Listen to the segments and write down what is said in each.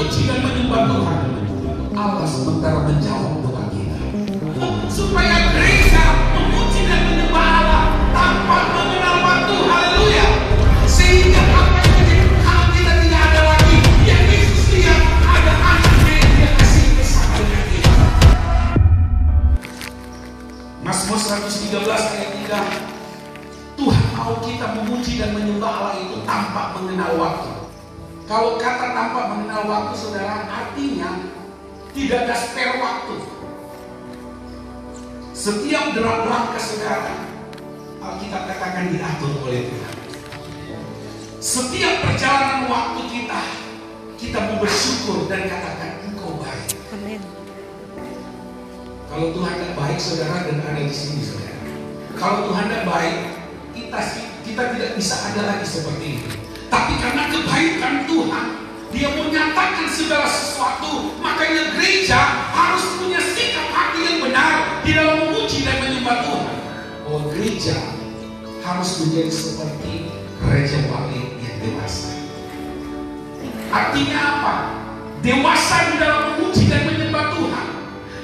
memuji dan menyembah Tuhan, Allah sementara menjawab doa kita. Supaya gereja memuji dan menyembah Allah tanpa mengenal waktu. Haleluya. Sehingga apa yang menjadi hal kita tidak ada lagi. Yang Yesus lihat ada anaknya yang dia kasih bersama dengan kita. Mazmur 113 ayat 3. Tuhan mau kita memuji dan menyembah Allah itu tanpa mengenal waktu. Kalau kata tanpa mengenal waktu, saudara, artinya tidak ada spare waktu. Setiap derap langkah saudara, Alkitab katakan diatur oleh Tuhan. Setiap perjalanan waktu kita mau bersyukur dan katakan Engkau baik. Amin. Kalau Tuhan tidak baik, saudara, dan ada di sini, saudara. Kalau Tuhan tidak baik, kita tidak bisa ada lagi seperti ini. Tapi karena kebaikan Tuhan, Dia mau nyatakan segala sesuatu. Makanya gereja harus punya sikap hati yang benar di dalam memuji dan menyembah Tuhan. Bahwa gereja harus menjadi seperti Raja Wali yang dewasa. Artinya apa? Dewasa di dalam memuji dan menyembah Tuhan.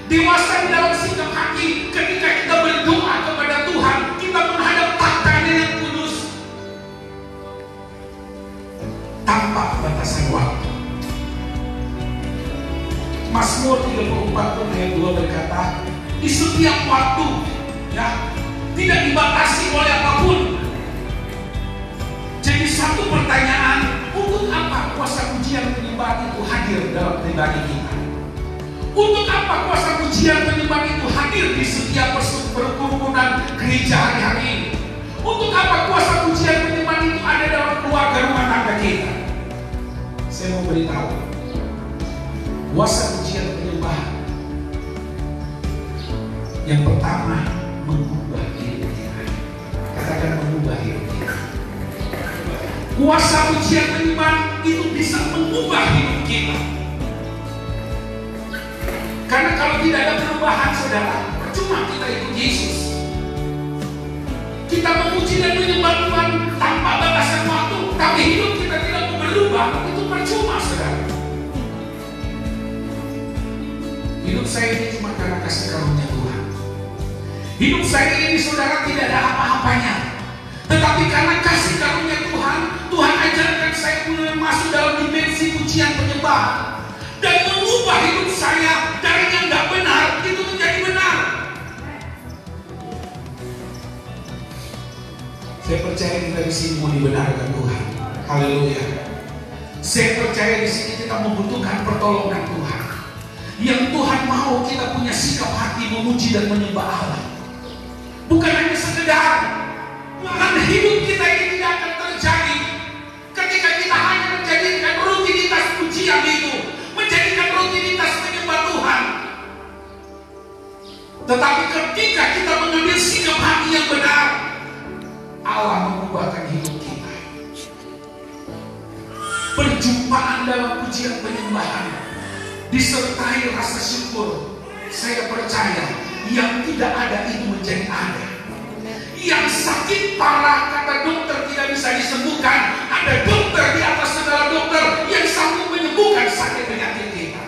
Dewasa di dalam sikap hati ketika kita berdoa kepada Tuhan, kita menghadap tahtanya yang kudus tanpa batasan waktu. Mazmur 34 ayat 2 berkata, di setiap waktu, ya, tidak dibatasi oleh apapun. Jadi satu pertanyaan, untuk apa kuasa pujian penyembahan itu hadir dalam pribadi kita? Untuk apa kuasa pujian penyembahan itu hadir di setiap perkumpulan gereja hari-hari ini? Untuk apa kuasa pujian penyembahan itu ada dalam keluarga rumah tangga kita? Saya mau beritahu, kuasa pujian penyembahan yang pertama mengubah hidup kita. Katakan mengubah hidup kita. Kuasa pujian penyembahan itu bisa mengubah hidup kita. Karena kalau tidak ada perubahan, saudara, percuma kita ikut Yesus. Kita memuji dan menyembah Tuhan tanpa batasan waktu, tapi hidup kita tidak mau berubah, itu percuma, saudara. Hidup saya ini cuma karena kasih karunia Tuhan. Hidup saya ini, saudara, tidak ada apa-apanya. Tetapi karena kasih karunia Tuhan, Tuhan ajarkan saya mulai masuk dalam dimensi pujian penyembahan. Dan mengubah hidup saya dari yang tidak benar itu menjadi benar. Saya percaya kita di sini mau dibenarkan Tuhan. Haleluya. Saya percaya di sini kita membutuhkan pertolongan Tuhan. Yang Tuhan mau kita punya sikap hati memuji dan menyembah Allah. Bukan hanya sekedar, karena hidup kita ini tidak akan terjadi ketika kita hanya menjadikan rutinitas pujian itu, menjadikan rutinitas menyembah Tuhan. Tetapi ketika kita mengambil sikap hati yang benar, Allah mengubahkan hidup kita. Perjumpaan dalam pujian penyembahan disertai rasa syukur. Saya percaya yang tidak ada itu menjadi ada. Yang sakit parah, kata dokter tidak bisa disembuhkan, ada dokter di atas segala dokter yang sanggup menyembuhkan sakit penyakit kita.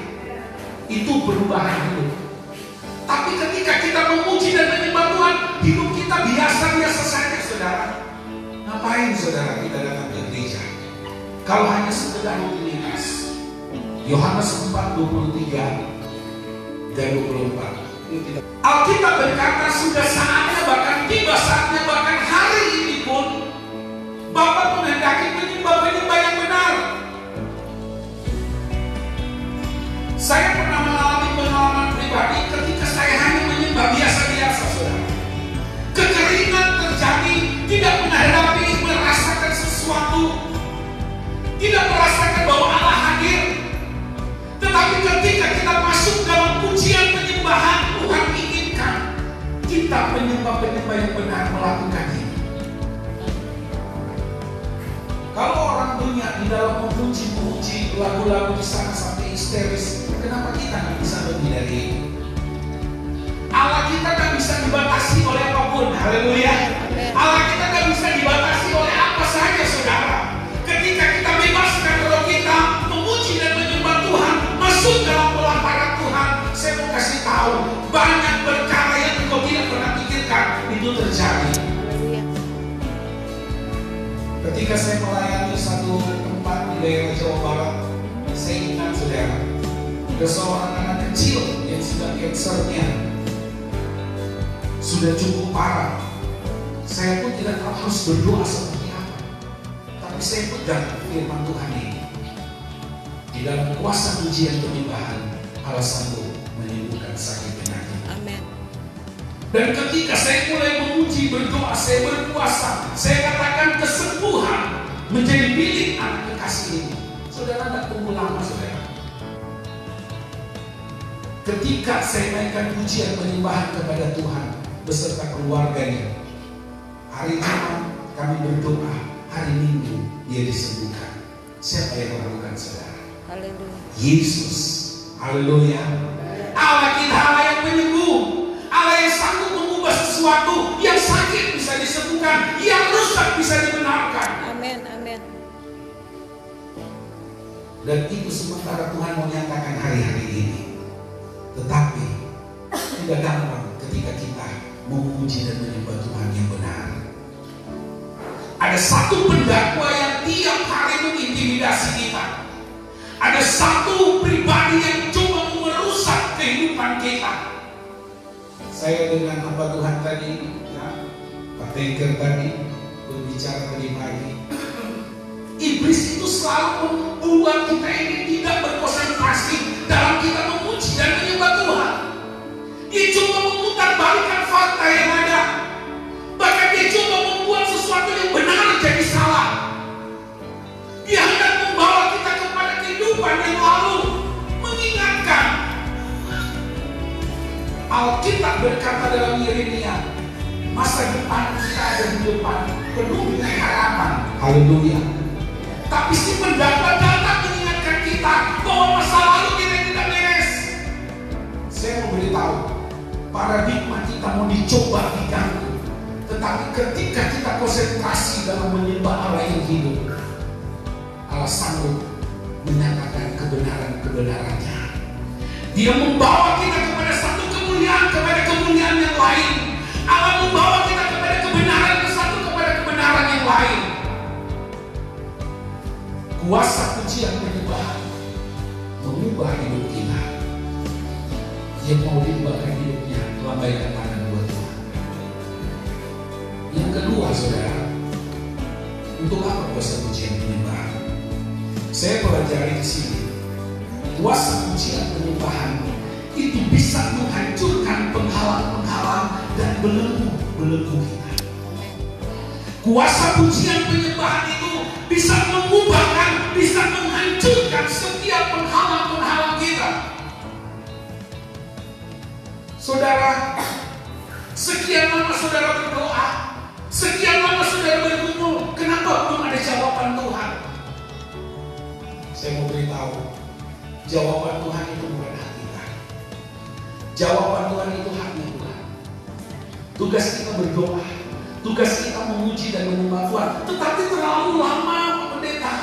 Itu perubahan hidup. Tapi ketika kita memuji dan menyembah Tuhan, hidup kita biasa-biasa saja, saudara. Ngapain saudara kita datang ke gereja kalau hanya sekedar rutinitas? Yohanes 4:23 dan 24. Alkitab berkata sudah saatnya, bahkan tiba saatnya, bahkan hari ini pun Bapa menghendaki penyembah-penyembah yang benar. Saya pernah mengalami pengalaman pribadi ketika saya hanya menyembah biasa-biasa, saudara. Kekeringan terjadi, tidak menghadapi, merasakan sesuatu, tidak merasakan bahwa Allah hadir. Tetapi ketika kita masuk dalam pujian penyembahan, Tuhan inginkan kita penyembah-penyembah yang benar melakukan ini. Kalau orang dunia di dalam memuji lagu-lagu di sana sampai histeris, kenapa kita nggak bisa lebih dari ini? Allah kita nggak bisa dibatasi oleh apapun. Haleluya. Allah kita nggak bisa dibatasi oleh apa saja, saudara. Ketika kita bebaskan roh kita memuji dan menyembah Tuhan, Ada seorang anak kecil yang sudah kansernya sudah cukup parah. Saya pun tidak tahu harus berdoa seperti apa. Tapi saya pegang firman Tuhan ini. Di dalam kuasa pujian penyembahan, Allah sanggup menyembuhkan sakit penyakit. Amin. Dan ketika saya mulai memuji, berdoa, saya berpuasa, saya katakan kesembuhan menjadi milik anak kekasih ini. Saudara tidak tunggu lama, saudara. Ketika saya mainkan pujian penyembahan kepada Tuhan beserta keluarganya, hari Jumat kami berdoa, hari Minggu dia disembuhkan. Siapa yang melakukan, saudara? Haleluya. Yesus. Haleluya. Allah kita Allah yang penyembuh, Allah yang sanggup mengubah sesuatu yang sakit bisa disembuhkan, yang rusak bisa dibenarkan. Amin, amin. Dan itu sementara Tuhan mau nyatakan hari-hari ini. Tetapi tidak gampang ketika kita memuji dan menyembah Tuhan yang benar. Ada satu pendakwa yang tiap hari mengintimidasi kita. Ada satu pribadi yang coba merusak kehidupan kita. Saya dengan hamba Tuhan tadi, ya, Pak Tengker tadi berbicara tadi pagi. Iblis itu selalu membuat kita ini tidak berkonsentrasi dalam kita memuji dan menyembah Tuhan. Dia coba memutarbalikkan fakta yang ada. Bahkan dia coba membuat sesuatu yang benar jadi salah. Dia hendak membawa kita kepada kehidupan yang lalu, mengingatkan. Alkitab berkata dalam Yeremia, masa depan kita ada di depan penuh dengan harapan. Haleluya. Tapi si pendakwa datang mengingatkan kita bahwa masa lalu kita tidak beres. Saya mau beritahu, paradigma kita mau dicoba diganggu. Tetapi ketika kita konsentrasi dalam menyembah Allah yang hidup, Allah sanggup menyatakan kebenaran-kebenarannya. Dia membawa kita kepada satu kemuliaan, kepada kemuliaan yang lain. Allah membawa kita kepada kebenaran satu, kepada kebenaran yang lain. Kuasa pujian penyembahan mengubah hidup kita. Yang mau diubahkan hidupnya, lambaikan tangan buat Tuhan. Yang kedua, saudara, untuk apa kuasa pujian penyembahan? Saya pelajari di sini. Kuasa pujian penyembahan itu bisa menghancurkan penghalang-penghalang dan belenggu-belenggu kita. Kuasa pujian penyembahan itu bisa mengubahkan, bisa menghancurkan setiap penghalang-penghalang kita. Saudara, sekian lama saudara berdoa, sekian lama saudara bergumul, kenapa belum ada jawaban Tuhan? Saya mau beritahu, jawaban Tuhan itu bukan hak kita. Jawaban Tuhan itu haknya Tuhan. Tugas kita berdoa, tugas kita memuji dan menyembah Tuhan. Tetapi terlalu lama, Pak Pendeta.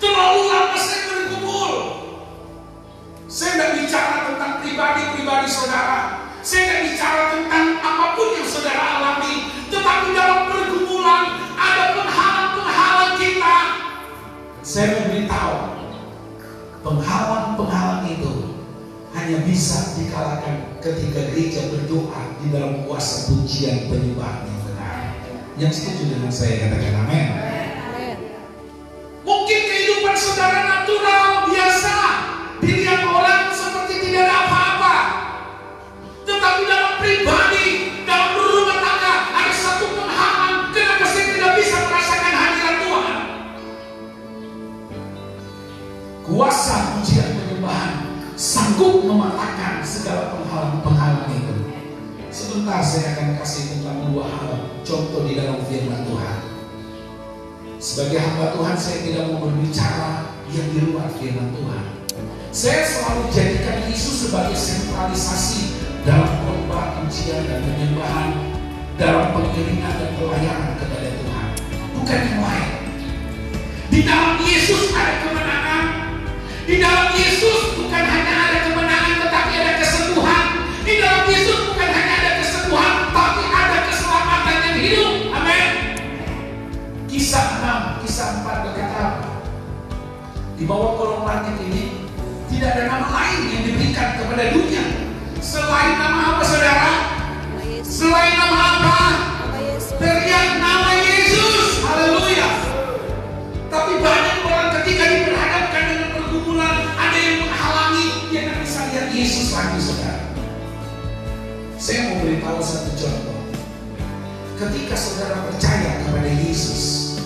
Terlalu lama saya bergumul. Saya tidak bicara tentang pribadi-pribadi saudara. Saya tidak bicara tentang apapun yang saudara alami. Tetapi dalam pergumulan ada penghalang-penghalang kita. Saya memberitahu, penghalang-penghalang itu hanya bisa dikalahkan ketika gereja berdoa di dalam kuasa pujian penyembahan yang benar. Yang setuju dengan saya katakan amin. Mungkin kehidupan saudara natural, biasa, dilihat orang seperti tidak ada apa-apa. Tetapi dalam pribadi, dalam berumah tangga ada satu penghalang. Kenapa saya tidak bisa merasakan hadirat Tuhan? Kuasa pujian penyembahan sanggup mematahkan segala penghalang-penghalang itu. Sebentar saya akan kasih tentang dua hal contoh di dalam firman Tuhan. Sebagai hamba Tuhan saya tidak mau berbicara yang di luar firman Tuhan. Saya selalu jadikan Yesus sebagai sentralisasi dalam khotbah pujian dan penyembahan, dalam pengiringan dan pelayanan kepada Tuhan, bukan yang lain. Di dalam Yesus ada kemenangan. Di dalam Yesus bukan hanya ada kemenangan, tetapi ada kesembuhan. Di dalam Yesus bukan hanya ada kesembuhan, tapi ada keselamatan yang hidup. Amin. Kisah 6, kisah 4 berkata, di bawah kolong langit ini Tidak ada nama lain yang diberikan kepada dunia selain nama apa, saudara? Selain nama apa? Teriak nama Yesus. Haleluya. Tapi banyak orang ketika diperhadapkan dengan pergumulan, ada yang menghalangi, dia tidak bisa lihat Yesus lagi, saudara. Saya mau beritahu satu contoh. Ketika saudara percaya kepada Yesus,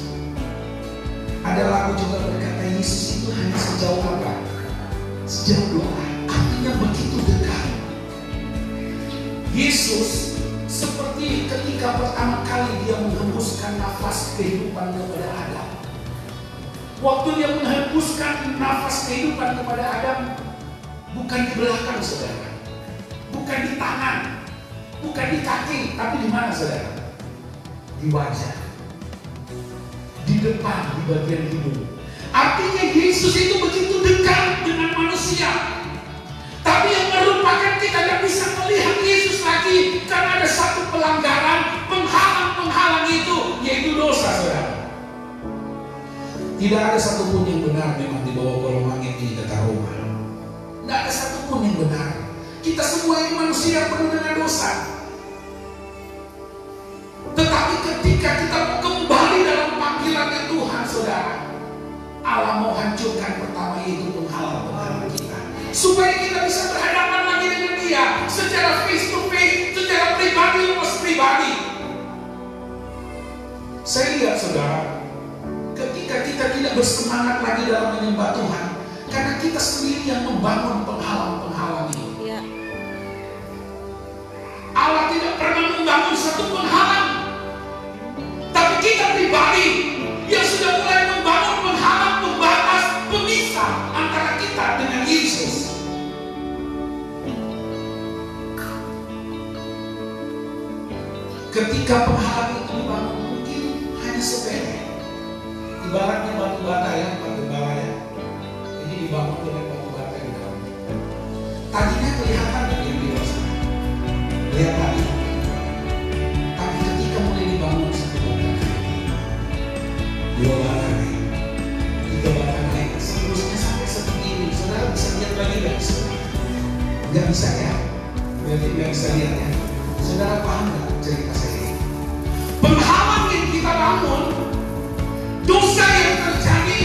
ada lagu juga berkata Yesus itu hanya sejauh apa? Sejauh doa. Artinya begitu dekat. Yesus seperti ketika pertama kali dia menghembuskan nafas kehidupan kepada Adam. Waktu dia menghembuskan nafas kehidupan kepada Adam, bukan di belakang, saudara, bukan di tangan, bukan di kaki, tapi di mana, saudara? Di wajah, di depan, di bagian hidung. Artinya Yesus itu begitu dekat dengan manusia. Tapi yang merupakan kita tidak bisa melihat Yesus lagi karena ada satu pelanggaran, penghalang itu, yaitu dosa, saudara. Tidak ada satupun yang benar memang di bawah golongan ini, kata Roma. Tidak ada satupun yang benar. Kita semua ini manusia penuh dengan dosa. Tetapi ketika kita kembali dalam panggilannya Tuhan, saudara, Allah mau hancurkan pertama itu penghalang kita, supaya kita bisa berhadapan lagi dengan Dia secara face to face, secara pribadi lepas pribadi. Saya lihat, saudara, ketika kita tidak bersemangat lagi dalam menyembah Tuhan, karena kita sendiri yang membangun penghalang-penghalang itu. Ya. Allah tidak pernah membangun satu penghalang, tapi kita pribadi yang sudah mulai membangun penghalang, pembatas, pemisah antara kita dengan Yesus. Ketika penghalang itu dibangun, mungkin hanya sepele. Ibaratnya batu bata, ya, batu bara, ya. Ini dibangun dengan batu bata di dalam. Tadinya kelihatan dari yang di luar sana, lihat tadi. Tapi ketika mulai dibangun satu bata, dua bata naik, tiga bata naik, seterusnya sampai seperti ini. Saudara bisa lihat lagi nggak? Nggak bisa, ya. Berarti nggak bisa lihat, ya. Saudara paham nggak cerita saya ini? Penghalang yang kita bangun, dosa yang terjadi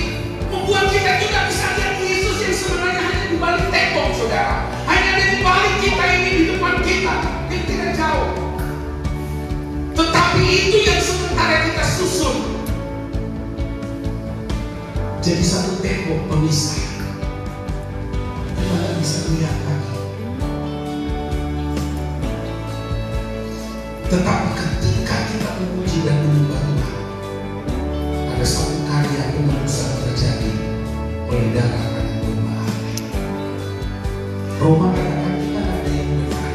membuat kita juga bisa lihat Yesus yang sebenarnya hanya di balik tembok, saudara. Hanya ada di balik kita ini, di depan kita, yang tidak jauh. Tetapi itu yang sementara kita susun jadi satu tembok pemisah. Kita tidak bisa melihat lagi. Tetapi ketika kita memuji dan menyembah Tuhan, ada satu karya penebusan terjadi oleh darah anak domba. Roma katakan kita tidak ada yang benar.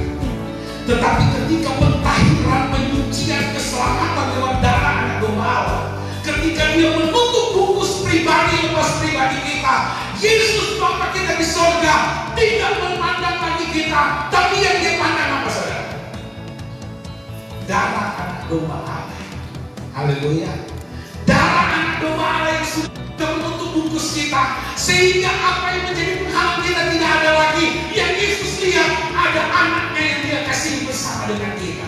Tetapi ketika pentahiran, penyucian, keselamatan lewat darah anak domba Allah, ketika Dia menutup bungkus pribadi lepas pribadi kita, Yesus Bapa kita di sorga tidak memandang lagi kita, tapi yang Dia pandang apa, saudara? Darah anak domba Allah. Haleluya. Darah anak domba Allah yang sudah menutup bungkus kita, sehingga apa yang menjadi penghalang kita tidak ada lagi. Yang Yesus lihat ada anaknya yang Dia kasih bersama dengan kita.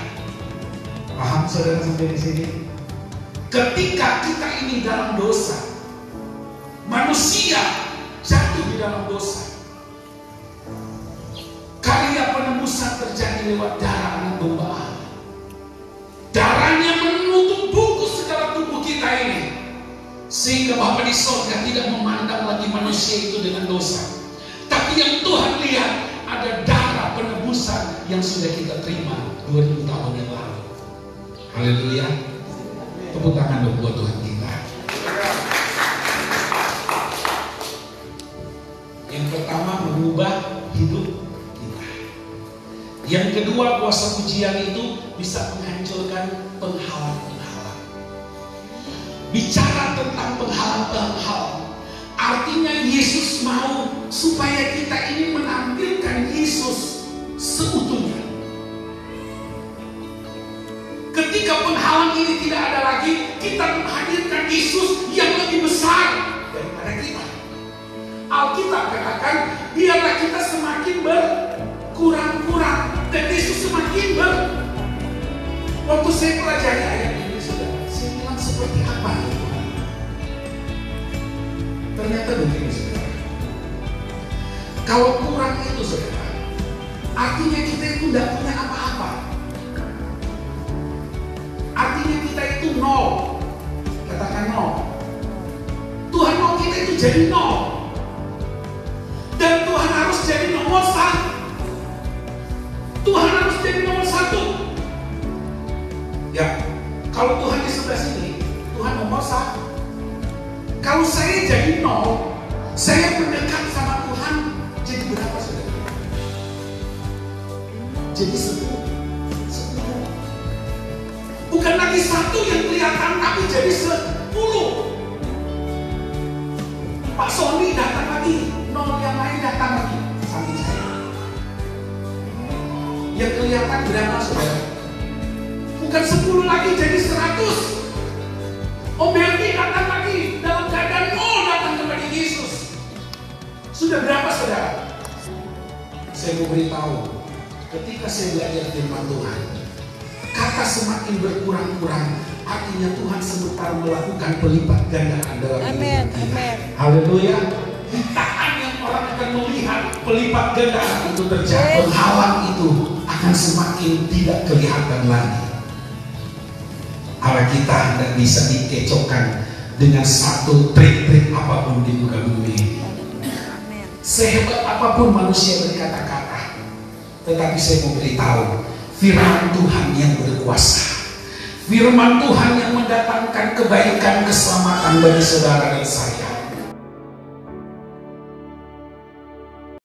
Paham, saudara, sampai di sini? Ketika kita ini dalam dosa, manusia jatuh di dalam dosa, karya penebusan terjadi lewat darah anak domba Allah. Darahnya menutup bungkus segala tubuh kita ini, sehingga Bapa di sorga tidak memandang lagi manusia itu dengan dosa. Tapi yang Tuhan lihat ada darah penebusan yang sudah kita terima 2000 tahun yang lalu. Haleluya. Tepuk tangan dong buat Tuhan kita. Yang pertama, mengubah hidup kita. Yang kedua, kuasa pujian itu bisa menghancurkan penghalang-penghalang. Bicara tentang penghalang-penghalang, artinya Yesus mau supaya kita ini menampilkan Yesus seutuhnya. Ketika penghalang ini tidak ada lagi, kita menghadirkan Yesus yang lebih besar daripada kita. Alkitab katakan, biarlah kita semakin berkurang-kurang dan Yesus semakin Waktu saya pelajari ayat ini, saudara, saya bilang seperti apa itu? Ternyata begini, saudara. Kalau kurang itu, saudara, artinya kita itu tidak punya apa-apa. Artinya kita itu nol. Katakan nol. Tuhan mau kita itu jadi nol. Dan Tuhan harus jadi nomor satu. Tuhan harus jadi nomor satu. Ya, kalau Tuhan di sebelah sini, Tuhan nomor satu. Kalau saya jadi nol, saya mendekat sama Tuhan, jadi berapa, saudara? Jadi 10. Bukan lagi satu yang kelihatan, tapi jadi 10. Pak Sony datang lagi, nol yang lain datang lagi, samping saya. Yang kelihatan berapa, saudara? Bukan 10 lagi, jadi 100. Om Belki datang lagi, dalam keadaan nol datang kepada Yesus. Sudah berapa, saudara? Saya mau beritahu, ketika saya belajar firman Tuhan, kata semakin berkurang-kurang, artinya Tuhan sebentar melakukan pelipat gandaan dalam hidup kita. Haleluya. Tahan yang orang akan melihat pelipat gandaan itu terjadi. Penghalang itu akan semakin tidak kelihatan lagi. Allah kita tidak bisa dikecokkan dengan satu trik-trik apapun di muka bumi. Sehebat apapun manusia berkata-kata, tetapi saya mau beritahu, firman Tuhan yang berkuasa, firman Tuhan yang mendatangkan kebaikan, keselamatan bagi saudara dan saya.